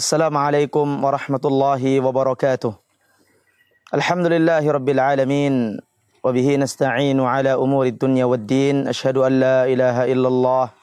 Assalamualaikum warahmatullahi wabarakatuh. Alhamdulillahi rabbil alamin. Wabihi nasta'inu ala umuri dunya waddin. Ashhadu an la ilaha illallah.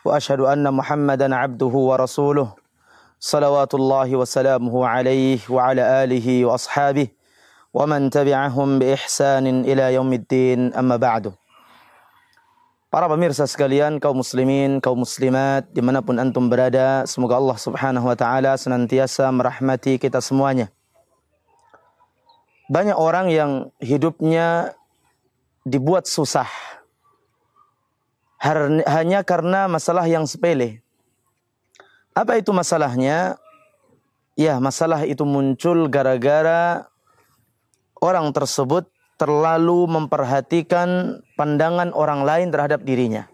Wa ashhadu anna Muhammadan abduhu wa rasuluh. Salawatullahi wa salamuhu alaihi wa ala alihi wa ashabihi. Wa man tabi'ahum bi ihsanin ila yaumiddin, amma ba'du. Para pemirsa sekalian, kaum muslimin, kaum muslimat, dimanapun antum berada, semoga Allah subhanahu wa ta'ala senantiasa merahmati kita semuanya. Banyak orang yang hidupnya dibuat susah hanya karena masalah yang sepele. Apa itu masalahnya? Ya, masalah itu muncul gara-gara orang tersebut terlalu memperhatikan pandangan orang lain terhadap dirinya.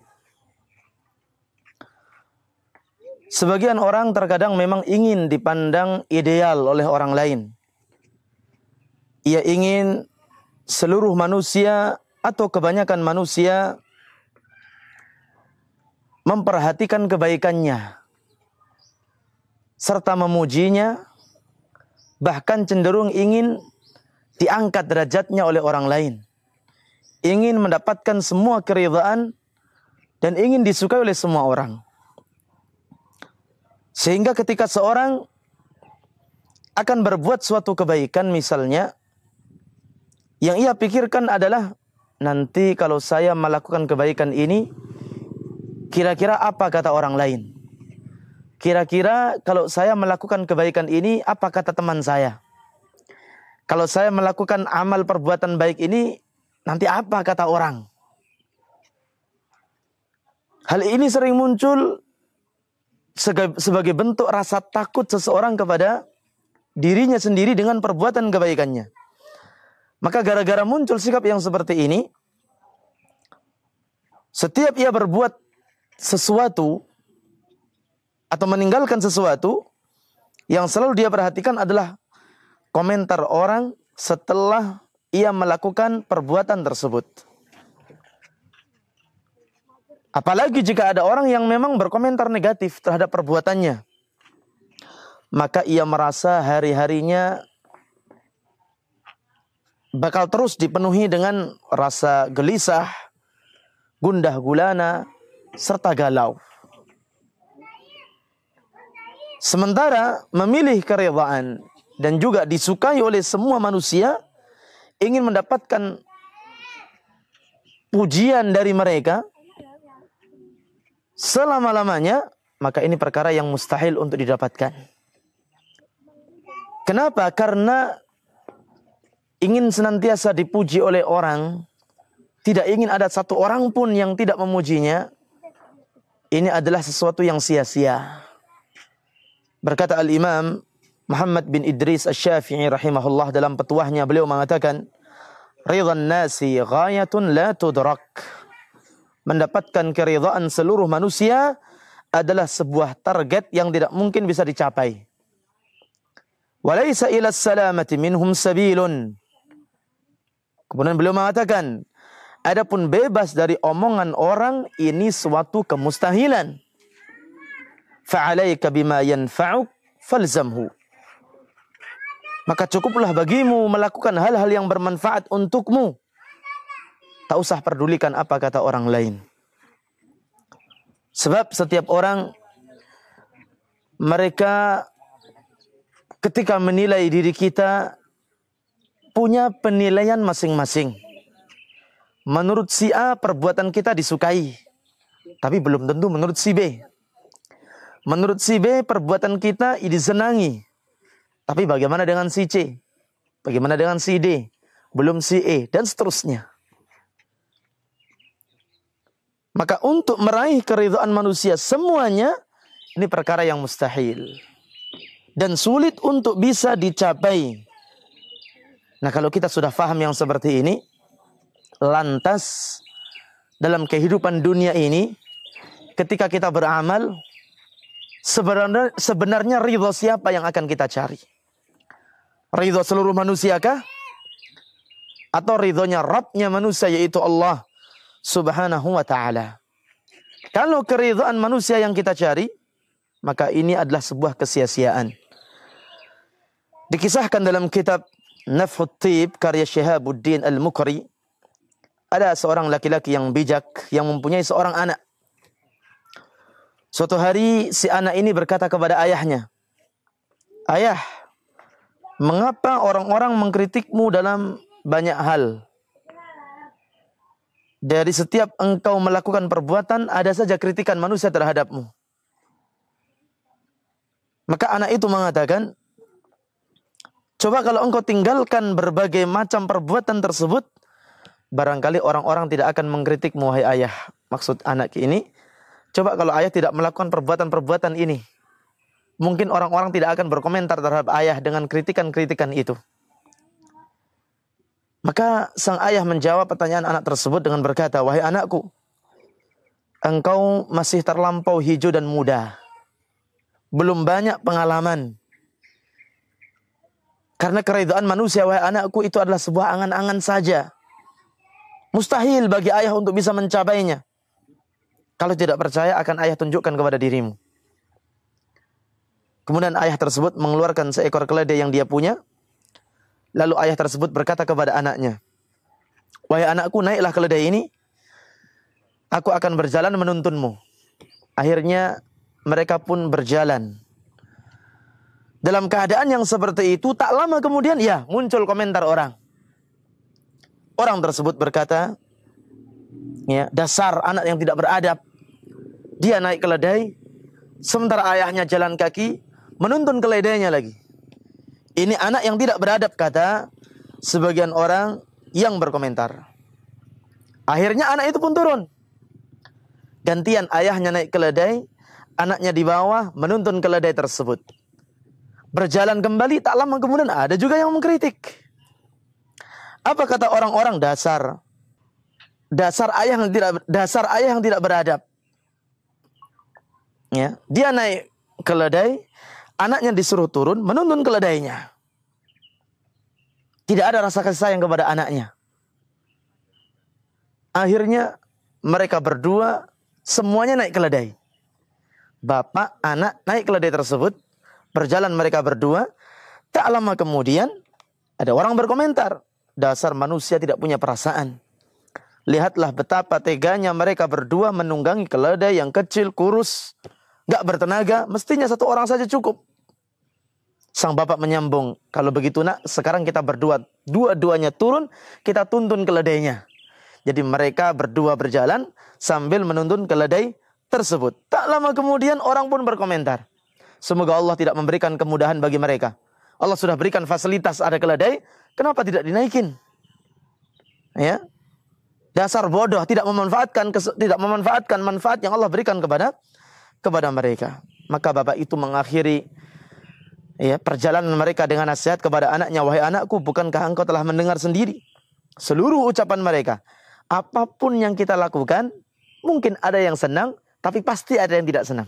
Sebagian orang terkadang memang ingin dipandang ideal oleh orang lain. Ia ingin seluruh manusia atau kebanyakan manusia memperhatikan kebaikannya serta memujinya, bahkan cenderung ingin diangkat derajatnya oleh orang lain. Ingin mendapatkan semua keridhaan dan ingin disukai oleh semua orang. Sehingga ketika seorang akan berbuat suatu kebaikan misalnya, yang ia pikirkan adalah, nanti kalau saya melakukan kebaikan ini, kira-kira apa kata orang lain? Kira-kira kalau saya melakukan kebaikan ini, apa kata teman saya? Kalau saya melakukan amal perbuatan baik ini, nanti apa kata orang? Hal ini sering muncul sebagai bentuk rasa takut seseorang kepada dirinya sendiri dengan perbuatan kebaikannya. Maka gara-gara muncul sikap yang seperti ini, setiap ia berbuat sesuatu atau meninggalkan sesuatu, yang selalu dia perhatikan adalah komentar orang setelah ia melakukan perbuatan tersebut. Apalagi jika ada orang yang memang berkomentar negatif terhadap perbuatannya, maka ia merasa hari-harinya bakal terus dipenuhi dengan rasa gelisah, gundah gulana, serta galau. Sementara memilih keridhaan dan juga disukai oleh semua manusia, ingin mendapatkan pujian dari mereka selama-lamanya, maka ini perkara yang mustahil untuk didapatkan. Kenapa? Karena ingin senantiasa dipuji oleh orang, tidak ingin ada satu orang pun yang tidak memujinya, ini adalah sesuatu yang sia-sia. Berkata Al-Imam Muhammad bin Idris Asy-Syafi'i rahimahullah dalam petuahnya, beliau mengatakan, ridhan nasi ghayatun la tudrak. Mendapatkan keridhaan seluruh manusia adalah sebuah target yang tidak mungkin bisa dicapai. Walaysa ila salamati minhum sabilun. Kemudian beliau mengatakan, adapun bebas dari omongan orang ini suatu kemustahilan. Fa'alaika bima yanfa'uk falzamhu. Maka cukuplah bagimu melakukan hal-hal yang bermanfaat untukmu. Tak usah pedulikan apa kata orang lain. Sebab setiap orang, mereka ketika menilai diri kita, punya penilaian masing-masing. Menurut si A, perbuatan kita disukai. Tapi belum tentu menurut si B. Menurut si B, perbuatan kita disenangi. Tapi bagaimana dengan si C? Bagaimana dengan si D? Belum si E, dan seterusnya. Maka untuk meraih keridhaan manusia semuanya, ini perkara yang mustahil. Dan sulit untuk bisa dicapai. Nah, kalau kita sudah paham yang seperti ini, lantas dalam kehidupan dunia ini, ketika kita beramal, sebenarnya ridho siapa yang akan kita cari? Ridho seluruh manusia kah? Atau ridhonya Rabbnya manusia, yaitu Allah subhanahu wa ta'ala? Kalau keridhaan manusia yang kita cari, maka ini adalah sebuah kesia-siaan. Dikisahkan dalam kitab Nafhut Tib karya Syihabuddin Al-Mukri, ada seorang laki-laki yang bijak yang mempunyai seorang anak. Suatu hari si anak ini berkata kepada ayahnya, "Ayah, mengapa orang-orang mengkritikmu dalam banyak hal? Dari setiap engkau melakukan perbuatan, ada saja kritikan manusia terhadapmu." Maka anak itu mengatakan, "Coba kalau engkau tinggalkan berbagai macam perbuatan tersebut, barangkali orang-orang tidak akan mengkritikmu, wahai ayah." Maksud anak ini, coba kalau ayah tidak melakukan perbuatan-perbuatan ini, mungkin orang-orang tidak akan berkomentar terhadap ayah dengan kritikan-kritikan itu. Maka sang ayah menjawab pertanyaan anak tersebut dengan berkata, "Wahai anakku, engkau masih terlampau hijau dan muda. Belum banyak pengalaman. Karena keridhaan manusia, wahai anakku, itu adalah sebuah angan-angan saja. Mustahil bagi ayah untuk bisa mencapainya. Kalau tidak percaya, akan ayah tunjukkan kepada dirimu." Kemudian ayah tersebut mengeluarkan seekor keledai yang dia punya. Lalu ayah tersebut berkata kepada anaknya, "Wahai anakku, naiklah keledai ini. Aku akan berjalan menuntunmu." Akhirnya mereka pun berjalan. Dalam keadaan yang seperti itu, tak lama kemudian ya muncul komentar orang. Orang tersebut berkata, ya, "Dasar anak yang tidak beradab. Dia naik keledai, sementara ayahnya jalan kaki, menuntun keledainya lagi. Ini anak yang tidak beradab," kata sebagian orang yang berkomentar. Akhirnya anak itu pun turun. Gantian ayahnya naik keledai, anaknya di bawah menuntun keledai tersebut. Berjalan kembali, tak lama kemudian ada juga yang mengkritik. Apa kata orang-orang? Dasar ayah yang tidak beradab. Ya, dia naik keledai, anaknya disuruh turun menuntun keledainya. Tidak ada rasa kasih sayang kepada anaknya. Akhirnya mereka berdua semuanya naik keledai. Bapak, anak naik keledai tersebut. Berjalan mereka berdua. Tak lama kemudian ada orang berkomentar, "Dasar manusia tidak punya perasaan. Lihatlah betapa teganya mereka berdua menunggangi keledai yang kecil, kurus, gak bertenaga. Mestinya satu orang saja cukup." Sang bapak menyambung, "Kalau begitu nak, sekarang kita berdua, dua-duanya turun, kita tuntun keledainya." Jadi mereka berdua berjalan sambil menuntun keledai tersebut. Tak lama kemudian orang pun berkomentar, "Semoga Allah tidak memberikan kemudahan bagi mereka. Allah sudah berikan fasilitas ada keledai, kenapa tidak dinaikin?" Ya, dasar bodoh, tidak memanfaatkan manfaat yang Allah berikan kepada mereka. Maka bapak itu mengakhiri perjalanan mereka dengan nasihat kepada anaknya, "Wahai anakku, bukankah engkau telah mendengar sendiri seluruh ucapan mereka? Apapun yang kita lakukan, mungkin ada yang senang, tapi pasti ada yang tidak senang.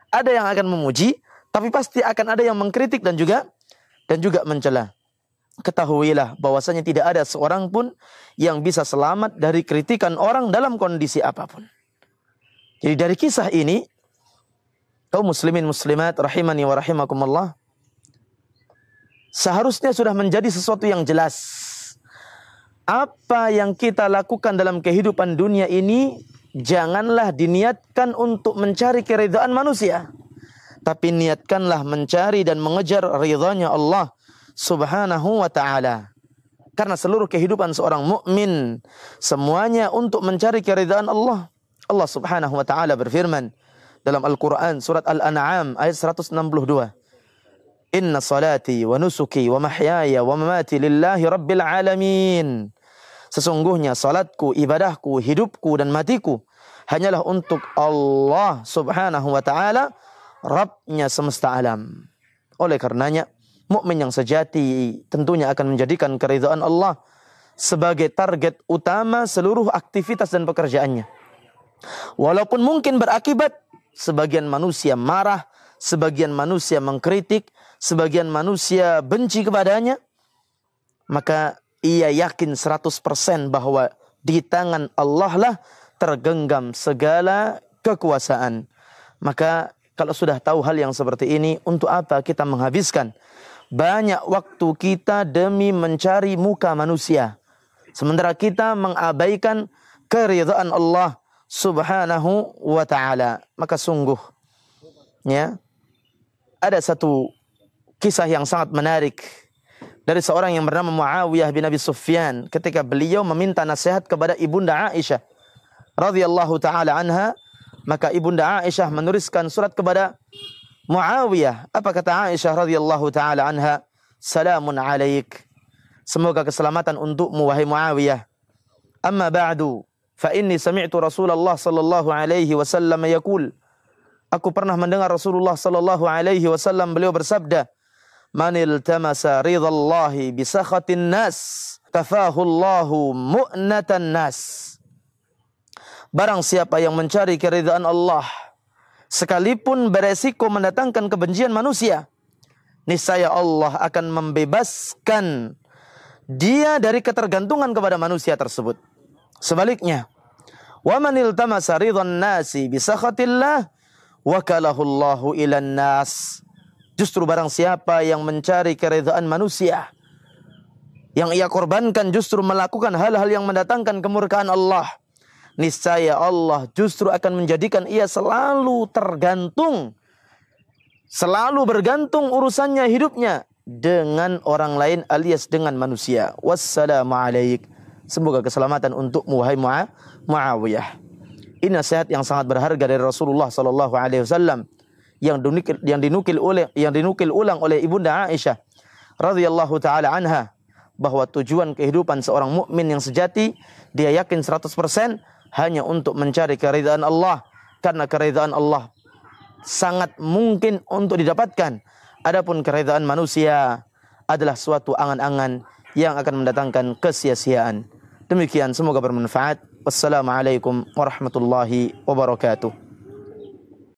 Ada yang akan memuji, tapi pasti akan ada yang mengkritik dan juga mencela. Ketahuilah bahwasanya tidak ada seorang pun yang bisa selamat dari kritikan orang dalam kondisi apapun." Jadi dari kisah ini, kaum muslimin muslimat rahimani wa rahimakumullah, seharusnya sudah menjadi sesuatu yang jelas. Apa yang kita lakukan dalam kehidupan dunia ini, janganlah diniatkan untuk mencari keridhaan manusia, tapi niatkanlah mencari dan mengejar ridhanya Allah Subhanahu wa ta'ala. Karena seluruh kehidupan seorang mukmin semuanya untuk mencari keridhaan Allah. Allah Subhanahu wa ta'ala berfirman dalam Al-Quran surat Al-An'am ayat 162. "Inna salati wa nusuki wa mahyaya wa mamati lillahi rabbil alamin." Sesungguhnya salatku, ibadahku, hidupku dan matiku hanyalah untuk Allah Subhanahu wa ta'ala, Rabbnya semesta alam. Oleh karenanya, mukmin yang sejati tentunya akan menjadikan keridhaan Allah sebagai target utama seluruh aktivitas dan pekerjaannya. Walaupun mungkin berakibat sebagian manusia marah, sebagian manusia mengkritik, sebagian manusia benci kepadanya, maka ia yakin 100% bahwa di tangan Allah lah tergenggam segala kekuasaan. Maka kalau sudah tahu hal yang seperti ini, untuk apa kita menghabiskan banyak waktu kita demi mencari muka manusia, sementara kita mengabaikan keridhaan Allah Subhanahu wa ta'ala. Maka sungguh, ya, ada satu kisah yang sangat menarik dari seorang yang bernama Muawiyah bin Abi Sufyan ketika beliau meminta nasihat kepada ibunda Aisyah radhiyallahu taala anha. Maka ibunda Aisyah menuliskan surat kepada Muawiyah. Apa kata Aisyah radhiyallahu taala anha? Salamun alaik. Semoga keselamatan untukmu wahai Muawiyah. Amma ba'du, fa inni sami'tu Rasulullah sallallahu alaihi wasallam yaqul. Aku pernah mendengar Rasulullah sallallahu alaihi wasallam beliau bersabda, "Man iltamasa ridallahi bi sakhatin nas, kafahu Allahu mu'natan nas." Barang siapa yang mencari keridhaan Allah sekalipun beresiko mendatangkan kebencian manusia, niscaya Allah akan membebaskan dia dari ketergantungan kepada manusia tersebut. Sebaliknya, wa man iltamasa ridhan nasi bi sakhatillah wakalahu Allahu ilan nas. Justru barang siapa yang mencari keridhaan manusia, yang ia korbankan justru melakukan hal-hal yang mendatangkan kemurkaan Allah, niscaya Allah justru akan menjadikan ia selalu tergantung, selalu bergantung urusannya hidupnya dengan orang lain alias dengan manusia. Wassalamu alaik. Semoga keselamatan untukmu wahai Muawiyah. Ini nasihat yang sangat berharga dari Rasulullah sallallahu alaihi wasallam yang dinukil ulang oleh ibunda Aisyah radhiyallahu taala anha, bahwa tujuan kehidupan seorang mukmin yang sejati, dia yakin 100% hanya untuk mencari keridhaan Allah, karena keridhaan Allah sangat mungkin untuk didapatkan. Adapun keridhaan manusia adalah suatu angan-angan yang akan mendatangkan kesia-siaan. Demikian, semoga bermanfaat. Wassalamualaikum warahmatullahi wabarakatuh.